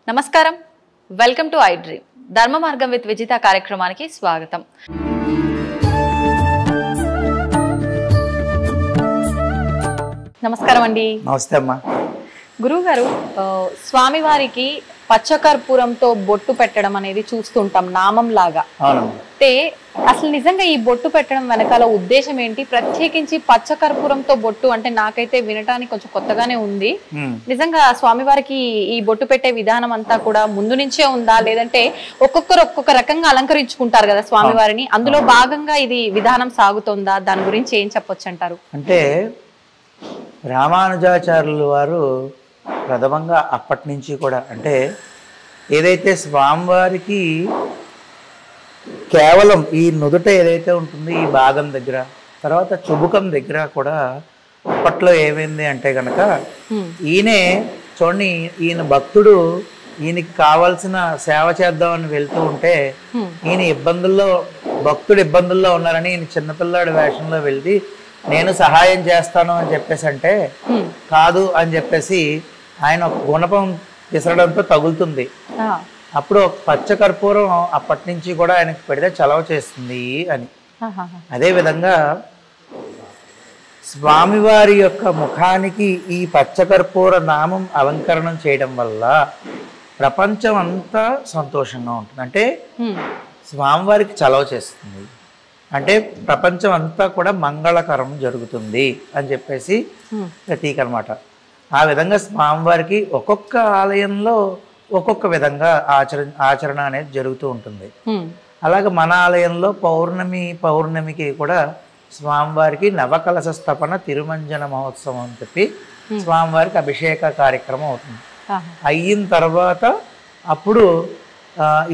నమస్కారం, welcome to I dream. ధర్మ మార్గం విత్ విజిత కార్యక్రమానికి స్వాగతం. నమస్కారం అండి. నమస్తే అమ్మా. గురువు గారు, స్వామివారికి పచ్చకర్పూరంతో బొట్టు పెట్టడం అనేది చూస్తుంటాం నామం లాగా. అయితే అసలు నిజంగా ఈ బొట్టు పెట్టడం వెనకాల ఉద్దేశం ఏంటి? ప్రత్యేకించి పచ్చకర్పూరంతో బొట్టు అంటే నాకైతే వినటానికి కొంచెం కొత్తగానే ఉంది. నిజంగా స్వామివారికి ఈ బొట్టు పెట్టే విధానం అంతా కూడా ముందు నుంచే ఉందా, లేదంటే ఒక్కొక్కరు ఒక్కొక్క రకంగా అలంకరించుకుంటారు కదా స్వామివారిని, అందులో భాగంగా ఇది విధానం సాగుతుందా? దాని గురించి ఏం చెప్పొచ్చు అంటారు? అంటే రామానుజాచార్యులు వారు ప్రథమంగా అప్పటి నుంచి కూడా అంటే ఏదైతే స్వామివారికి కేవలం ఈ నుదుట ఏదైతే ఉంటుందో ఈ భాగం దగ్గర, తర్వాత చుబుకం దగ్గర కూడా అప్పట్లో ఏమైంది అంటే కనుక ఈయనే చూడండి, ఈయన భక్తుడు ఈయనకి కావాల్సిన సేవ చేద్దామని వెళ్తూ ఉంటే ఈయన భక్తుడు ఇబ్బందుల్లో ఉన్నారని ఈయన చిన్నపిల్లాడి వేషంలో వెళ్ళి నేను సహాయం చేస్తాను అని చెప్పేసి అంటే కాదు అని చెప్పేసి ఆయన ఒక గుణపం విసరడంతో తగులుతుంది. అప్పుడు పచ్చకర్పూరం అప్పటి నుంచి కూడా ఆయనకి పెడితే చలవ చేస్తుంది అని. అదేవిధంగా స్వామివారి యొక్క ముఖానికి ఈ పచ్చకర్పూర నామం అలంకరణం చేయడం వల్ల ప్రపంచం అంతా సంతోషంగా ఉంటుంది. అంటే స్వామివారికి చలవ చేస్తుంది అంటే ప్రపంచం అంతా కూడా మంగళకరం జరుగుతుంది అని చెప్పేసి ప్రతీక అన్నమాట. ఆ విధంగా స్వామివారికి ఒక్కొక్క ఆలయంలో ఒక్కొక్క విధంగా ఆచరణ అనేది జరుగుతూ ఉంటుంది. అలాగే మన ఆలయంలో పౌర్ణమికి కూడా స్వామివారికి నవకలశ స్థాపన తిరుమంజన మహోత్సవం అని చెప్పి స్వామివారికి అభిషేక కార్యక్రమం అవుతుంది. అయిన తర్వాత అప్పుడు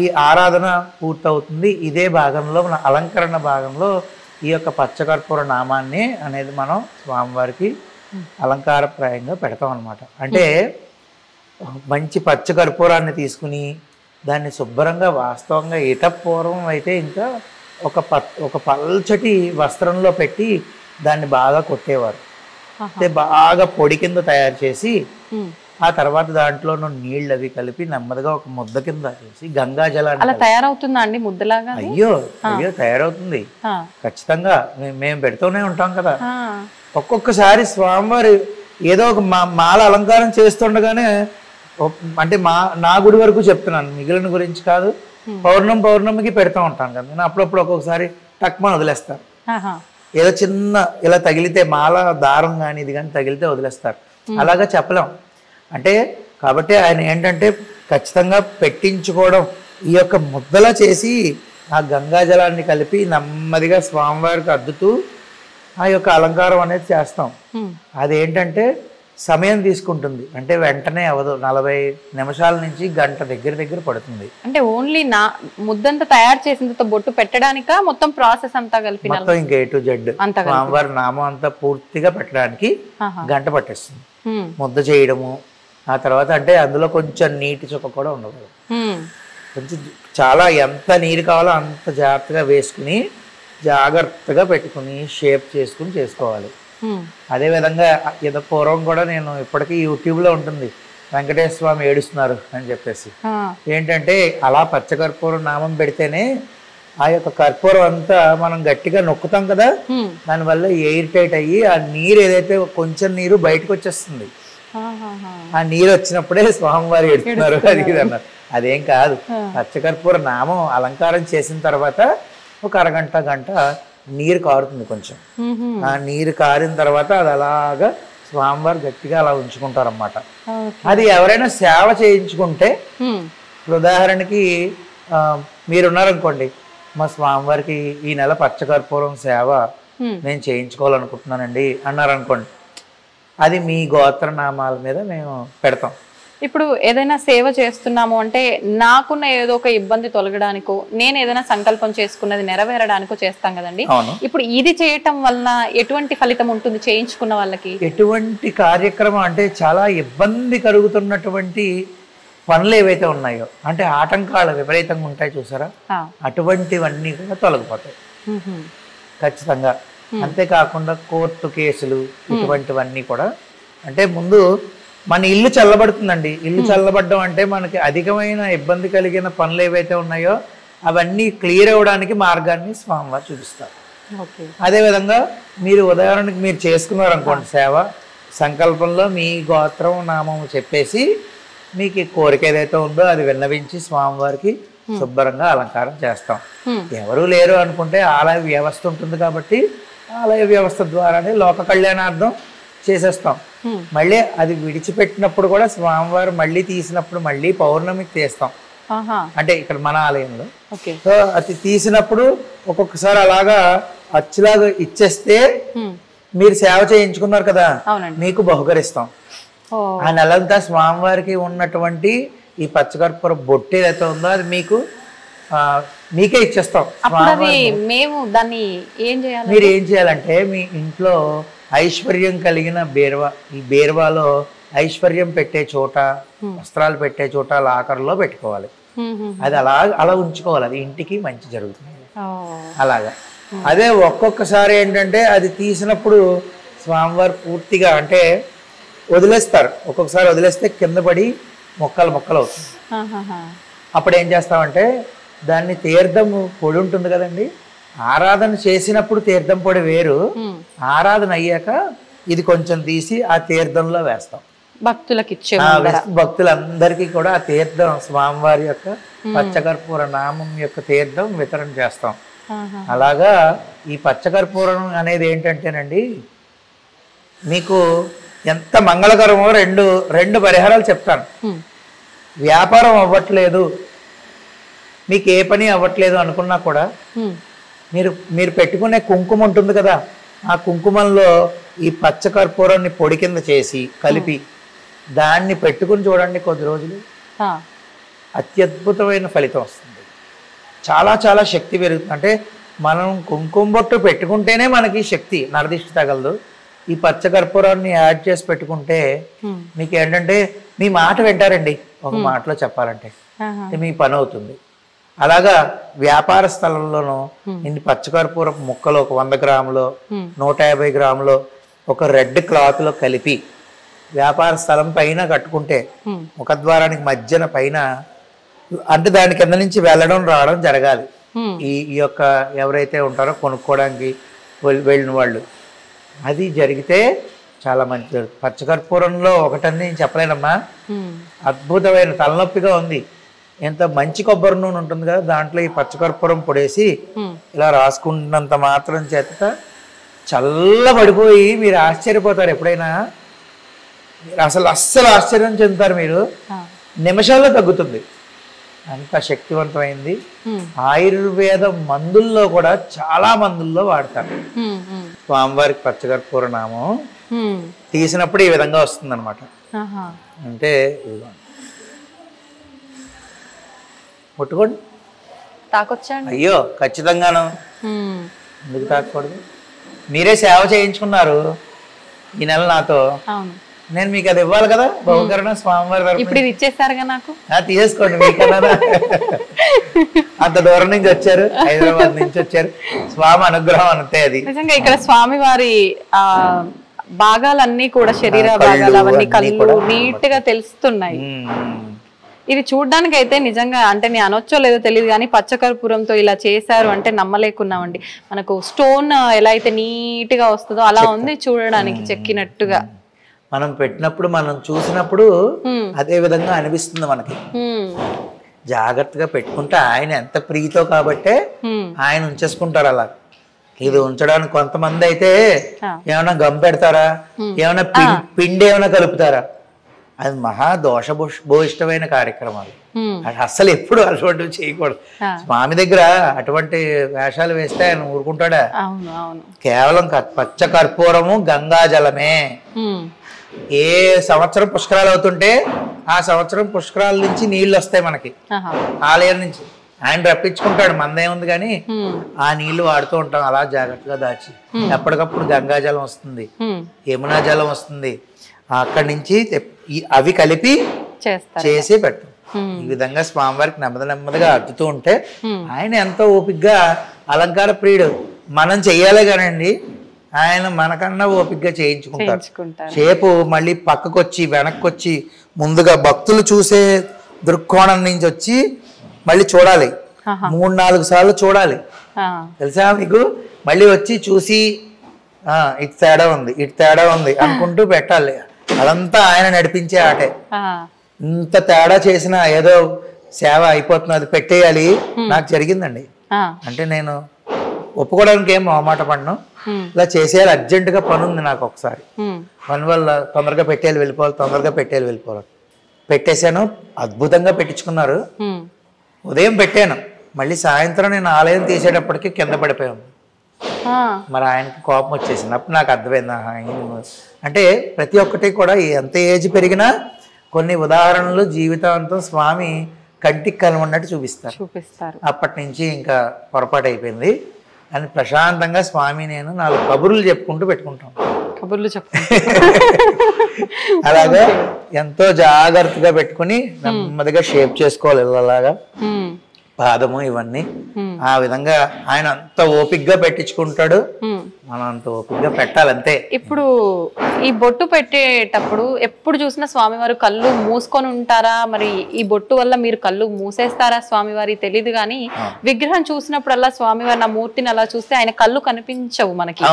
ఈ ఆరాధన పూర్తవుతుంది. ఇదే భాగంలో మన అలంకరణ భాగంలో ఈ యొక్క పచ్చకర్పూర నామాన్ని అనేది మనం స్వామివారికి అలంకారప్రాయంగా పెడతాం అన్నమాట. అంటే మంచి పచ్చకర్పూరాన్ని తీసుకుని దాన్ని శుభ్రంగా వాస్తవంగా పూర్వం అయితే ఇంకా ఒక పల్చటి వస్త్రంలో పెట్టి దాన్ని బాగా కొట్టేవారు. అంటే బాగా పొడి కింద తయారు చేసి ఆ తర్వాత దాంట్లో నీళ్ళు అవి కలిపి నెమ్మదిగా ఒక ముద్ద కింద చేసి గంగా జలాన్ని అలా తయారవుతుందా అండి ముద్దలాగా? అయ్యో తయారవుతుంది ఖచ్చితంగా. మేము పెడుతూనే ఉంటాం కదా. ఒక్కొక్కసారి స్వామివారి ఏదో ఒక మాల అలంకారం చేస్తుండగానే అంటే నా గుడి వరకు చెప్తున్నాను, మిగిలిన గురించి కాదు. పౌర్ణమికి పెడతా ఉంటాను కదా నేను. అప్పుడప్పుడు ఒక్కొక్కసారి టక్మని వదిలేస్తాను. ఏదో చిన్న ఇలా తగిలితే మాల దారం కానీ ఇది కానీ తగిలితే వదిలేస్తారు. అలాగా చెప్పలేం. అంటే కాబట్టి ఆయన ఏంటంటే ఖచ్చితంగా పెట్టించుకోవడం, ఈ యొక్క ముద్దలా చేసి ఆ గంగాజలాన్ని కలిపి నెమ్మదిగా స్వామివారికి అద్దుతూ ఆ యొక్క అలంకారం అనేది చేస్తాం. అదేంటంటే సమయం తీసుకుంటుంది. అంటే వెంటనే అవదు, 40 నిమిషాల నుంచి గంట దగ్గర పడుతుంది. అంటే ఓన్లీ ముద్దంతా తయారు చేసిన తర్వాత బొట్టు పెట్టడానికా మొత్తం ప్రాసెస్ అంతా కలిపి మొత్తం ఇంకా A to Z స్వామివారి నామం అంతా పూర్తిగా పెట్టడానికి గంట పట్టేస్తుంది. ముద్ద చేయడము, ఆ తర్వాత అంటే అందులో కొంచెం నీటి చుక్క కూడా ఉండకూడదు. కొంచెం చాలా ఎంత నీరు కావాలో అంత జాగ్రత్తగా వేసుకుని జాగ్రత్తగా పెట్టుకుని షేప్ చేసుకుని చేసుకోవాలి. అదేవిధంగా ఏదో పూర్వం కూడా నేను ఇప్పటికీ యూట్యూబ్లో ఉంటుంది, వెంకటేశ్వర స్వామి ఏడుస్తున్నారు అని చెప్పేసి. ఏంటంటే అలా పచ్చకర్పూరం నామం పెడితేనే ఆ యొక్క కర్పూరం అంతా మనం గట్టిగా నొక్కుతాం కదా, దానివల్ల ఎయిర్ టైట్ అయ్యి ఆ నీరు ఏదైతే కొంచెం నీరు బయటకు వచ్చేస్తుంది. ఆ నీరు వచ్చినప్పుడే స్వామివారు ఏడుస్తున్నారు అది ఇది అన్నారు. అదేం కాదు. పచ్చకర్పూర నామం అలంకారం చేసిన తర్వాత ఒక గంట నీరు కారుతుంది కొంచెం. ఆ నీరు కారిన తర్వాత అది అలాగా స్వామివారు గట్టిగా అలా ఉంచుకుంటారన్నమాట. అది ఎవరైనా సేవ చేయించుకుంటే, ఉదాహరణకి మీరున్నారనుకోండి, మా స్వామివారికి ఈ నెల పచ్చకర్పూరం సేవ నేను చేయించుకోవాలనుకుంటున్నానండి అన్నారనుకోండి, అది మీ గోత్రనామాల మీద మేము పెడతాం. ఇప్పుడు ఏదైనా సేవ చేస్తున్నాము అంటే నాకున్న ఏదో ఒక ఇబ్బంది తొలగడానికో, నేను ఏదైనా సంకల్పం చేసుకున్నది నెరవేరడానికో చేస్తాం కదండి. ఇప్పుడు ఇది చేయటం వల్ల ఎటువంటి ఫలితం ఉంటుంది చేయించుకున్న వాళ్ళకి? ఎటువంటి కార్యక్రమం అంటే చాలా ఇబ్బంది కలుగుతున్నటువంటి పనులు ఏవైతే ఉన్నాయో, అంటే ఆటంకాలు విపరీతంగా ఉంటాయి చూసారా, అటువంటివన్నీ కూడా తొలగిపోతాయి ఖచ్చితంగా. అంతేకాకుండా కోర్టు కేసులు ఇటువంటివన్నీ కూడా అంటే ముందు మన ఇల్లు చల్లబడుతుందండి. ఇల్లు చల్లబడడం అంటే మనకి అధికమైన ఇబ్బంది కలిగిన పనులు ఏవైతే ఉన్నాయో అవన్నీ క్లియర్ అవ్వడానికి మార్గాన్ని స్వామివారు చూపిస్తారు. అదేవిధంగా మీరు ఉదాహరణకి మీరు చేసుకున్నారు అనుకోండి సేవ, సంకల్పంలో మీ గోత్రం నామం చెప్పేసి మీకు ఈ కోరిక ఏదైతే ఉందో అది విన్నవించి స్వామివారికి శుభ్రంగా అలంకారం చేస్తాం. ఎవరు లేరు అనుకుంటే ఆలయ వ్యవస్థ ఉంటుంది కాబట్టి ఆలయ వ్యవస్థ ద్వారానే లోక కళ్యాణార్థం చేసేస్తాం. మళ్ళీ అది విడిచిపెట్టినప్పుడు కూడా స్వామివారు మళ్ళీ తీసినప్పుడు మళ్ళీ పౌర్ణమికి తీస్తాం. అంటే ఇక్కడ మన ఆలయంలో సో అది తీసినప్పుడు ఒక్కొక్కసారి అలాగా అచ్చులాగా ఇచ్చేస్తే మీరు సేవ చేయించుకున్నారు కదా మీకు బహుకరిస్తాం. ఆ నెలంతా స్వామివారికి ఉన్నటువంటి ఈ పచ్చకర్పూర బొట్టు ఏదైతే ఉందో అది మీకు మీకే ఇచ్చేస్తాం. మేము దాన్ని ఏం చేయాలి? మీరు ఏం చేయాలంటే మీ ఇంట్లో ఐశ్వర్యం కలిగిన బీరువా, ఈ బీరువాలో ఐశ్వర్యం పెట్టే చోట, వస్త్రాలు పెట్టే చోట లాకర్లో పెట్టుకోవాలి. అది అలా ఉంచుకోవాలి. అది ఇంటికి మంచి జరుగుతుంది అలాగా. అదే ఒక్కొక్కసారి ఏంటంటే అది తీసినప్పుడు స్వామివారు పూర్తిగా అంటే వదిలేస్తారు. ఒక్కొక్కసారి వదిలేస్తే కింద పడి మొక్కలు అవుతుంది. అప్పుడు ఏం చేస్తామంటే దాన్ని తీర్థం పొడి ఉంటుంది కదండి, ఆరాధన చేసినప్పుడు తీర్థం పొడి వేరు, ఆరాధన అయ్యాక ఇది కొంచెం తీసి ఆ తీర్థంలో వేస్తాం. భక్తులందరికీ కూడా ఆ తీర్థం స్వామివారి యొక్క పచ్చకర్పూర నామం యొక్క తీర్థం వితరణ చేస్తాం. అలాగా ఈ పచ్చకర్పూరం అనేది ఏంటంటేనండి మీకు ఎంత మంగళకరమో రెండు పరిహారాలు చెప్తాను. వ్యాపారం అవ్వట్లేదు, మీకు ఏ పని అవ్వట్లేదు అనుకున్నా కూడా మీరు పెట్టుకునే కుంకుమ ఉంటుంది కదా, ఆ కుంకుమంలో ఈ పచ్చకర్పూరాన్ని పొడి కింద చేసి కలిపి దాన్ని పెట్టుకుని చూడండి, కొద్ది రోజులు అత్యద్భుతమైన ఫలితం వస్తుంది. చాలా చాలా శక్తి పెరుగుతుంది. అంటే మనం కుంకుమ బొట్టు పెట్టుకుంటేనే మనకి శక్తి, నరదిష్టి తగలదు. ఈ పచ్చకర్పూరాన్ని యాడ్ చేసి పెట్టుకుంటే మీకు ఏంటంటే మీ మాట వింటారండి. ఒక మాటలో చెప్పాలంటే మీ పని అవుతుంది. అలాగా వ్యాపార స్థలంలోనూ ఇన్ని పచ్చకర్పూర ముక్కలు ఒక 100 గ్రాములు 150 గ్రాములు ఒక రెడ్ క్లాత్ లో కలిపి వ్యాపార స్థలం పైన కట్టుకుంటే ముఖద్వారానికి మధ్యన పైన అంటే దాని కింద నుంచి వెళ్ళడం రావడం జరగాలి. ఈ యొక్క ఎవరైతే ఉంటారో కొనుక్కోవడానికి వెళ్ళిన వాళ్ళు అది జరిగితే చాలా మంచిది. పచ్చకర్పూరంలో ఒకటని నేను చెప్పలేనమ్మా, అద్భుతమైన తలనొప్పిగా ఉంది. ఎంత మంచి కొబ్బరి నూనె ఉంటుంది కదా, దాంట్లో ఈ పచ్చకర్పూరం పొడేసి ఇలా రాసుకున్నంత మాత్రం చేత చల్లబడిపోయి మీరు ఆశ్చర్యపోతారు. ఎప్పుడైనా అస్సలు ఆశ్చర్యం చెందుతారు మీరు. నిమిషాల్లో తగ్గుతుంది, అంత శక్తివంతమైంది. ఆయుర్వేద మందుల్లో కూడా చాలా మందుల్లో వాడతారు. స్వామివారికి పచ్చకర్పూర నామం తీసినప్పుడు ఈ విధంగా వస్తుంది అనమాట. అంటే ముట్టుకోండి, తాకొచ్చండి. అయ్యో ఖచ్చితంగాను, ఎందుకు తాకూడదు? మీరే సేవ చేయించుకున్నారు ఈ నెల నాతో, నేను మీకు అది ఇవ్వాలి కదా బహుకరణ స్వామివారి. ఇప్పుడు ఇది ఇచ్చేసారుగా నాకు, తీసేసుకోండి. మీకన్నా అంత దూరం నుంచి వచ్చారు, హైదరాబాద్ నుంచి వచ్చారు, స్వామి అనుగ్రహం అంతే. అది నిజంగా ఇక్కడ స్వామివారి భాగాలన్నీ కూడా శరీర భాగాలు అవన్నీ కళ్ళు నీట్ గా తెలుస్తున్నాయి. ఇది చూడడానికి అయితే నిజంగా అంటే నేను అనొచ్చో లేదో తెలియదు కానీ పచ్చకర్పూరంతో ఇలా చేశారు అంటే నమ్మలేకున్నామండి. మనకు స్టోన్ ఎలా అయితే నీట్ గా వస్తుందో అలా ఉంది చూడడానికి, చెక్కినట్టుగా. మనం పెట్టినప్పుడు మనం చూసినప్పుడు అదే విధంగా అనిపిస్తుంది మనకి. జాగ్రత్తగా పెట్టుకుంటే ఆయన ఎంత ప్రీతో కాబట్టే ఆయన ఉంచేసుకుంటారు అలా. ఇది ఉంచడానికి కొంతమంది అయితే ఏమైనా గమ్ పెడతారా, ఏమైనా పిండి ఏమైనా కలుపుతారా, అది మహా దోషభూయిష్టమైన కార్యక్రమాలు. అసలు ఎప్పుడు అటువంటివి చేయకూడదు. స్వామి దగ్గర అటువంటి వేషాలు వేస్తే ఆయన ఊరుకుంటాడా? కేవలం పచ్చ కర్పూరము గంగాజలమే. ఏ సంవత్సరం పుష్కరాలు అవుతుంటే ఆ సంవత్సరం పుష్కరాల నుంచి నీళ్లు వస్తాయి మనకి ఆలయం నుంచి. ఆయన రప్పించుకుంటాడు, మందేముంది కానీ ఆ నీళ్లు వాడుతూ ఉంటాం అలా జాగ్రత్తగా దాచి. ఎప్పటికప్పుడు గంగాజలం వస్తుంది, యమునా జలం వస్తుంది, అక్కడి నుంచి అవి కలిపి చేసి పెట్టు. ఈ విధంగా స్వామివారికి నెమ్మదిగా అద్దుతూ ఉంటే ఆయన ఎంతో ఓపికగా అలంకార ప్రియుడు. మనం చెయ్యాలి కానండి, ఆయన మనకన్నా ఓపికగా చేయించుకుంటారు. చేయించుకుంటారు. సేపు మళ్ళీ పక్కకు వచ్చి వెనక్కి వచ్చి ముందుగా భక్తులు చూసే దృక్కోణం నుంచి వచ్చి మళ్ళీ చూడాలి, 3-4 సార్లు చూడాలి. తెలుసా మీకు? మళ్ళీ వచ్చి చూసి ఇటు తేడా ఉంది, ఇటు తేడా ఉంది అనుకుంటూ పెట్టాలి. అదంతా ఆయన నడిపించే ఆటే. ఇంత తేడా చేసినా ఏదో సేవ అయిపోతుంది, అది పెట్టేయాలి. నాకు జరిగిందండి. అంటే నేను ఒప్పుకోవడానికి ఏం మొహమాట పడను, ఇలా చేసేయాలి, అర్జెంటుగా పని ఉంది నాకు. ఒకసారి పని వల్ల తొందరగా పెట్టేయాలి, వెళ్ళిపోవాలి, తొందరగా పెట్టేయాలి, వెళ్ళిపోవాలి. పెట్టేశాను, అద్భుతంగా పెట్టించుకున్నారు. ఉదయం పెట్టాను, మళ్ళీ సాయంత్రం నేను ఆలయం తీసేటప్పటికి కింద పడిపోయాను. మరి ఆయనకి కోపం వచ్చేసింది. అప్పుడు నాకు అర్థమైంది. అంటే ప్రతి ఒక్కటి కూడా ఎంత ఏజ్ పెరిగినా కొన్ని ఉదాహరణలు జీవితాంతం స్వామి కంటికి కలమన్నట్టు చూపిస్తారు. అప్పటి నుంచి ఇంకా పొరపాటు అయిపోయింది అని ప్రశాంతంగా స్వామి నేను 4 కబుర్లు చెప్పుకుంటూ పెట్టుకుంటాం. కబుర్లు అలాగా ఎంతో జాగ్రత్తగా పెట్టుకుని నెమ్మదిగా షేప్ చేసుకోవాలి ఇలాగా పాదము ఇవన్నీ. ఆ విధంగా ఆయన అంత ఓపిగ్గా పెట్టించుకుంటాడు, మనం అంత ఓపిగ్గా పెట్టాలంతే. ఇప్పుడు ఈ బొట్టు పెట్టేటప్పుడు ఎప్పుడు చూసినా స్వామివారు కళ్ళు మూసుకొని ఉంటారా? మరి ఈ బొట్టు వల్ల మీరు కళ్ళు మూసేస్తారా స్వామివారి తెలియదు, కానీ విగ్రహం చూసినప్పుడల్లా స్వామివారి నా మూర్తిని అలా చూస్తే ఆయన కళ్ళు కనిపించవు మనకి.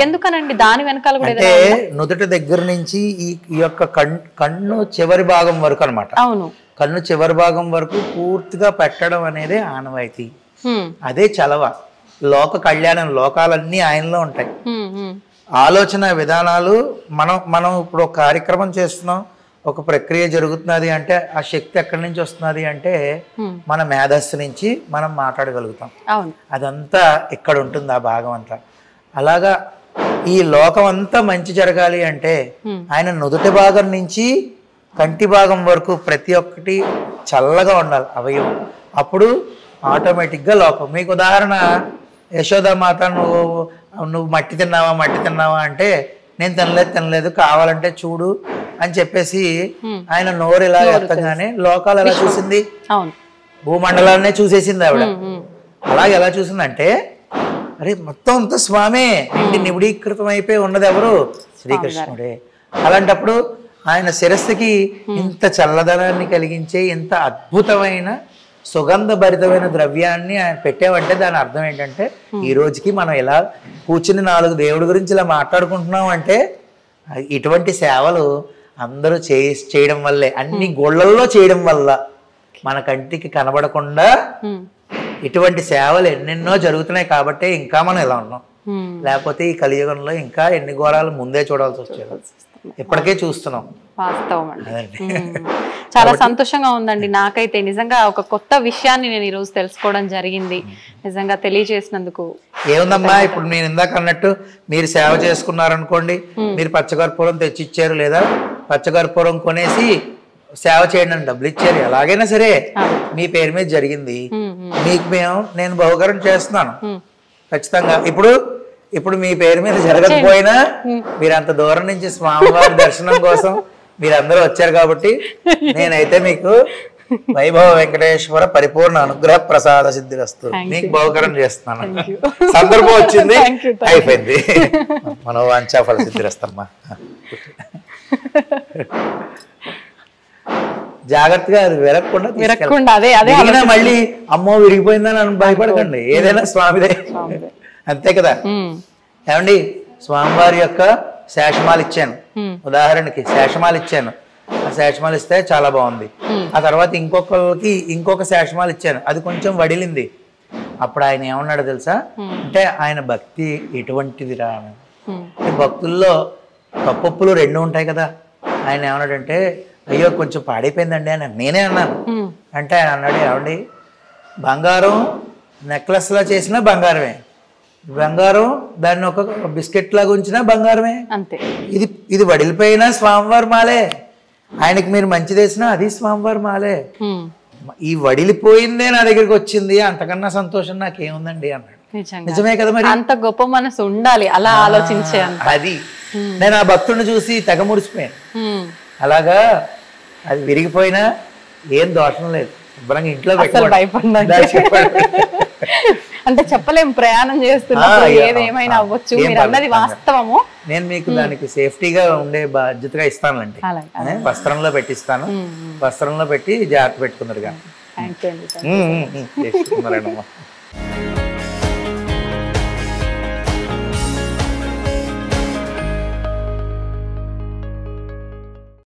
ఎందుకనండి? దాని వెనకాల కూడా అంటే నుదుటి దగ్గర నుంచి ఈ యొక్క కన్ను చివరి భాగం వరకు అన్నమాట. అవును, కన్ను చివరి భాగం వరకు పూర్తిగా పెట్టడం అనేది ఆనవాయితీ. అదే చలవ. లోక కళ్యాణం, లోకాలన్నీ ఆయనలో ఉంటాయి. ఆలోచన విధానాలు మనం ఇప్పుడు ఒక కార్యక్రమం చేస్తున్నాం, ఒక ప్రక్రియ జరుగుతున్నది అంటే ఆ శక్తి ఎక్కడి నుంచి వస్తున్నది అంటే మన మేధస్సు నుంచి మనం మాట్లాడగలుగుతాం. అదంతా ఇక్కడ ఉంటుంది, ఆ భాగం అంతా. అలాగా ఈ లోకం అంతా మంచి జరగాలి అంటే ఆయన నుదుటి భాగం నుంచి కంటి భాగం వరకు ప్రతి ఒక్కటి చల్లగా ఉండాలి అవయవం. అప్పుడు ఆటోమేటిక్గా లోకం. మీకు ఉదాహరణ, యశోదామాత నువ్వు మట్టి తిన్నావా అంటే నేను తినలేదు కావాలంటే చూడు అని చెప్పేసి ఆయన నోరు ఇలా ఎత్తగానే లోకాలు ఎలా చూసింది? భూమండలాన్నే చూసేసింది ఆవిడ. అలాగే ఎలా చూసిందంటే అరే మొత్తం అంతా స్వామే నిబిడీకృతం అయిపోయి ఉన్నది ఎవరు? శ్రీకృష్ణుడే. అలాంటప్పుడు ఆయన శిరస్సుకి ఇంత చల్లదనాన్ని కలిగించే ఇంత అద్భుతమైన సుగంధభరితమైన ద్రవ్యాన్ని ఆయన పెట్టామంటే దాని అర్థం ఏంటంటే ఈ రోజుకి మనం ఇలా కూర్చుని 4 దేవుడి గురించి ఇలా మాట్లాడుకుంటున్నాం అంటే ఇటువంటి సేవలు అందరూ చేయడం వల్లే, అన్ని గోళ్లల్లో చేయడం వల్ల మన కంటికి కనబడకుండా ఇటువంటి సేవలు ఎన్నెన్నో జరుగుతున్నాయి కాబట్టే ఇంకా మనం ఇలా ఉన్నాం. లేకపోతే ఈ కలియుగంలో ఇంకా ఎన్ని ఘోరాలు ముందే చూడాల్సి వచ్చేది, ఇప్పటికే చూస్తున్నాం. వాస్తవం అండి. చాలా సంతోషంగా ఉందండి నాకైతే. నిజంగా ఒక కొత్త విషయాన్ని నేను ఈ రోజు తెలుసుకోవడం జరిగింది. నిజంగా తెలియజేసినందుకు. ఏముందమ్మా, ఇప్పుడు నేను ఇందాక అన్నట్టు మీరు సేవ చేసుకున్నారనుకోండి, మీరు పచ్చకర్పూరం తెచ్చిచ్చారు లేదా పచ్చకర్పూరం కొనేసి సేవ చేయండి అని డబ్బులు ఇచ్చారు, ఎలాగైనా సరే మీ పేరు మీద జరిగింది. మీకు నేను బహుకరణ చేస్తున్నాను ఖచ్చితంగా. ఇప్పుడు మీ పేరు మీద జరగకపోయినా మీరు అంత దూరం నుంచి స్వామివారి దర్శనం కోసం మీరందరూ వచ్చారు కాబట్టి నేనైతే మీకు వైభవ వెంకటేశ్వర పరిపూర్ణ అనుగ్రహ ప్రసాద సిద్ధిరస్తు మీకు బహుకరణ చేస్తున్నాను. సందర్భం వచ్చింది, అయిపోయింది. మనోవాంఛా ఫల సిద్ధిరస్తమ్మా. జాగ్రత్తగా అది విరగకుండా మళ్ళీ అమ్మో విరిగిపోయిందని భయపడకండి, ఏదైనా స్వామిదే అంతే కదా. ఏమండి, స్వామివారి యొక్క శేషమాలు ఇచ్చాను, ఉదాహరణకి శేషమాలు ఇచ్చాను. ఆ శేషమాలు ఇస్తే చాలా బాగుంది. ఆ తర్వాత ఇంకొకరికి ఇంకొక శేషమాలు ఇచ్చాను, అది కొంచెం వడిలింది. అప్పుడు ఆయన ఏమన్నాడు తెలుసా? అంటే ఆయన భక్తి ఎటువంటిది రా. భక్తుల్లో తప్పొప్పులు 2 ఉంటాయి కదా. ఆయన ఏమన్నాడంటే అయ్యో కొంచెం పాడైపోయిందండి అని నేనే అన్నాను. అంటే ఆయన అన్నాడు, ఏమండి బంగారం నెక్లెస్లా చేసినా బంగారమే, బంగారం దాన్ని ఒక బిస్కెట్ లాగా ఉంచినా బంగారమే అంతే. ఇది వడిలిపోయినా స్వామివారి మాలే, ఆయనకి మీరు మంచి చేసినా అది స్వామివారి మాలే. ఈ వడిలిపోయిందే నా దగ్గరికి వచ్చింది, అంతకన్నా సంతోషం నాకేముందండి అన్నాడు. నిజమే కదా, మరి అంత గొప్ప మనసు ఉండాలి అలా ఆలోచించే. అది నేను ఆ భక్తుడిని చూసి తెగ ముడిచిపోయాను. అలాగా అది విరిగిపోయినా ఏం దోషం లేదు, శుభ్రంగా ఇంట్లో పెట్టుకోండి. అంటే చెప్పలేం, ప్రయాణం చేస్తున్నప్పుడు ఏదేమైనా అవ్వచ్చు, మీరు అన్నది వాస్తవము. నేను మీకు దానికి సేఫ్టీగా ఉండే బాధ్యతగా ఇస్తానండి. వస్త్రంలో పెట్టిస్తాను, వస్త్రంలో పెట్టి జాగ్రత్త పెట్టుకున్నారు కానీ. థ్యాంక్ యూ అండి.